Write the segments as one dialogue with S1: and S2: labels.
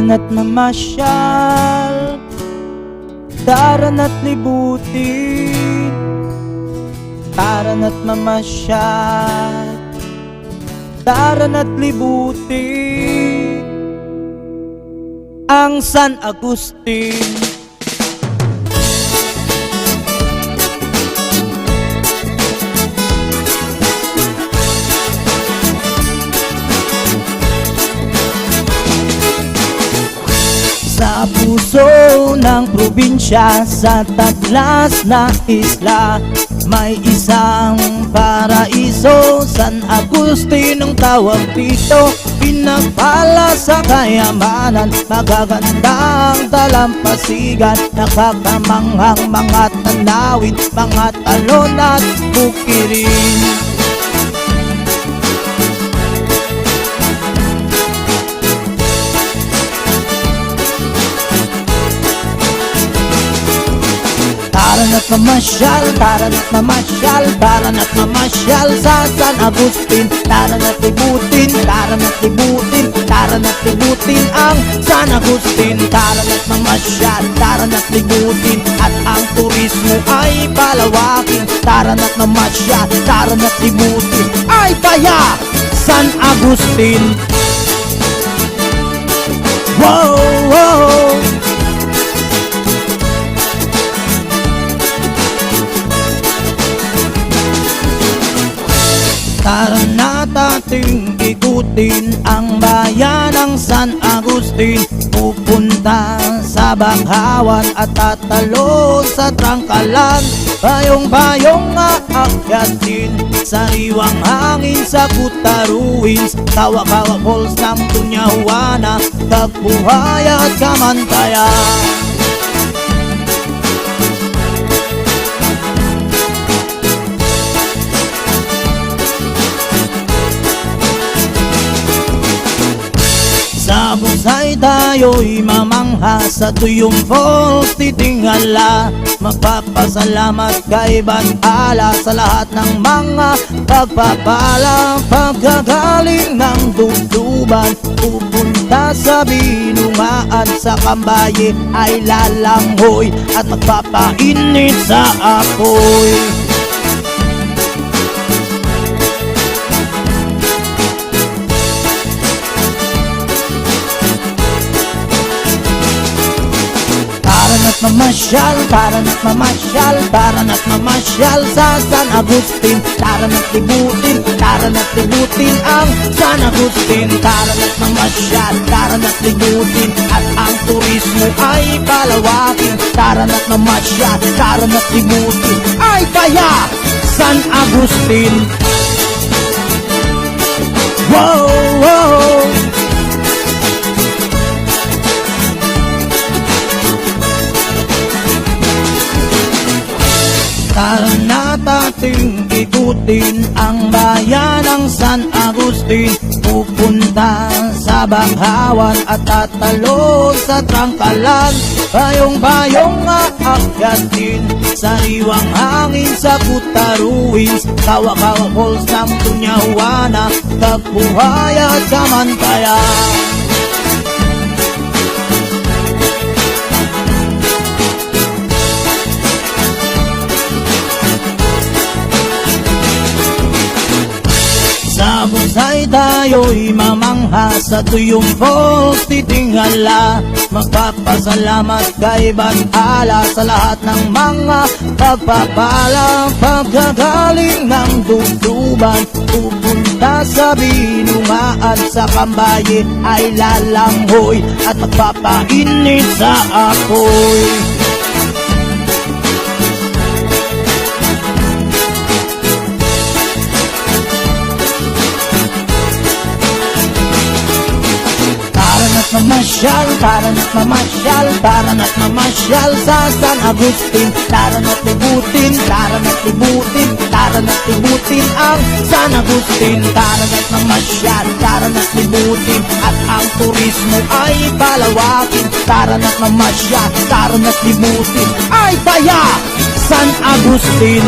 S1: na't mamasyal, tara na't libutin. Tara na't mamasyal, tara na't libutin ang San Agustin. Sa puso ng probinsya, sa taglas na isla, may isang paraiso, San Agustin ang tawag dito. Pinagpala sa kayamanan, magagandang dalampasigan, nakakamanghang mga tanawin, mga talon at bukirin. Tara na't mamasyal, tara na't mamasyal, tara na't mamasyal sa San Agustin. Tara na't libutin, tara na't libutin, tara na't libutin ang San Agustin. Tara na't mamasyal, tara na't libutin, at ang turismo ay palawakin. Tara na't mamasyal, tara na't libutin, ay kaya San Agustin. Wow, wow. Tara na't ating ikutin ang bayan ng San Agustin. Pupunta sa Banghawan at tatalo sa Trangkalan. Bayong-bayong aakyatin, sariwang hangin sa Kuta Ruins. Kawa-kawa falls ng Tunyahuana, Tagbuhay at Kamantaya. Sa Busay tayo'y mamangha, sa Tuyong Falls titingala. Magpapasalamat kay Bantala sa lahat ng mga pagpapala. Pagkagaling ng Dugduban, pupunta sa Binungaan, sa Cambaye ay lalanghoy at magpapainit sa apoy. Mamasyal, tara na't mamasyal, tara na't mamasyal sa San Agustin. Tara na't libutin, tara na't libutin ang San Agustin. Tara na't mamasyal, tara na't libutin, at ang turismo ay palawakin. Tara na't mamasyal, tara na't libutin, ay kaya San Agustin. Wow, wow. Tara na't ating ikutin ang bayan ng San Agustin. Pupunta sa Banghawan at tatalo sa Trangkalan. Bayong-bayong aakyatin, sariwang hangin sa Kuta Ruins. Kawa-kawa falls ng Tunyahuana, Tagbuhay at Kamantaya. Sa Busay tayo'y mamangha, sa Tuyong Falls titingala. Magpapasalamat kay Bantala sa lahat ng mga pagpapala. Pagkagaling ng Dugduban, pupunta sa Binungaan, sa Cambaye ay lalanghoy at magpapainit sa apoy. Mamasyal, tara na't mamasyal, tara na't mamasyal sa San Agustin. Tara na't libutin, tara na't libutin, tara na't libutin ang San Agustin. Tara na't mamasyal, tara na't libutin, at ang turismo ay palawakin. Tara na't mamasyal, tara na't libutin, ay kaya San Agustin.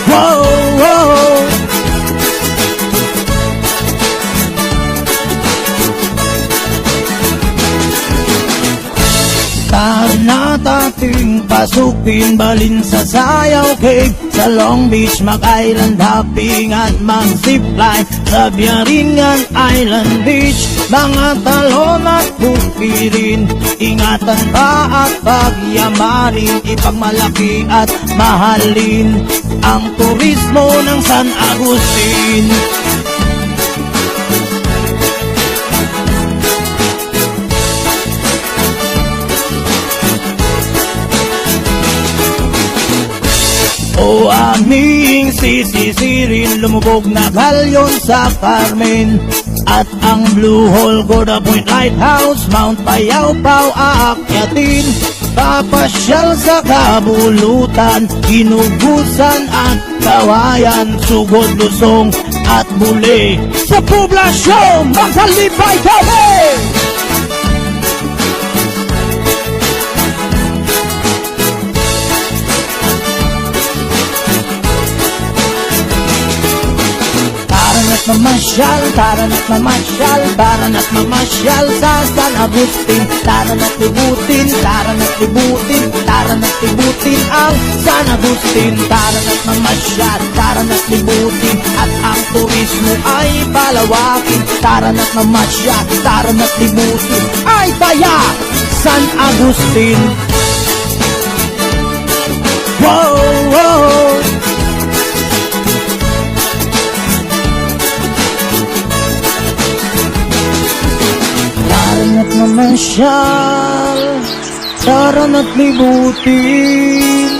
S1: Wow, wow. ating pasukin. Balin sa Sayaw Cave, sa Long Beach, Mag-Island hopping at mag-zipline sa Biaringan Island Beach. Mga talon at buki rin, ingatan pa at pagyamanin, ipagmalaki at mahalin ang turismo ng San Agustin. O aming sisisirin, lumubog na galyon sa Carmen, at ang Blue Hole, Gorda Point Lighthouse, Mount Payawpaw aakyatin. Papasyal sa kabulutan, Ginugusan at Kawayan, Sugod, Lusong at muli sa poblasyon magsalibay kami! Mamasyal, tara na't mamasyal, tara na't mamasyal sa San Agustin. Tara na't libutin, tara na't libutin, tara na't libutin ang San Agustin. Tara na't mamasyal, tara na't libutin, at ang turismo ay palawakin. Tara na't mamasyal, tara na't libutin, ay taya San Agustin. Wow, wow. Tara na't mamasyal, tara na't libutin,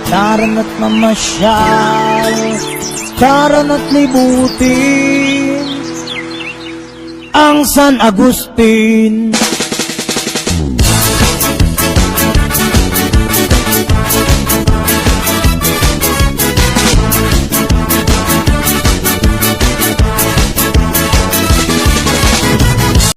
S1: tara na't mamasyal, tara na't libutin ang San Agustin.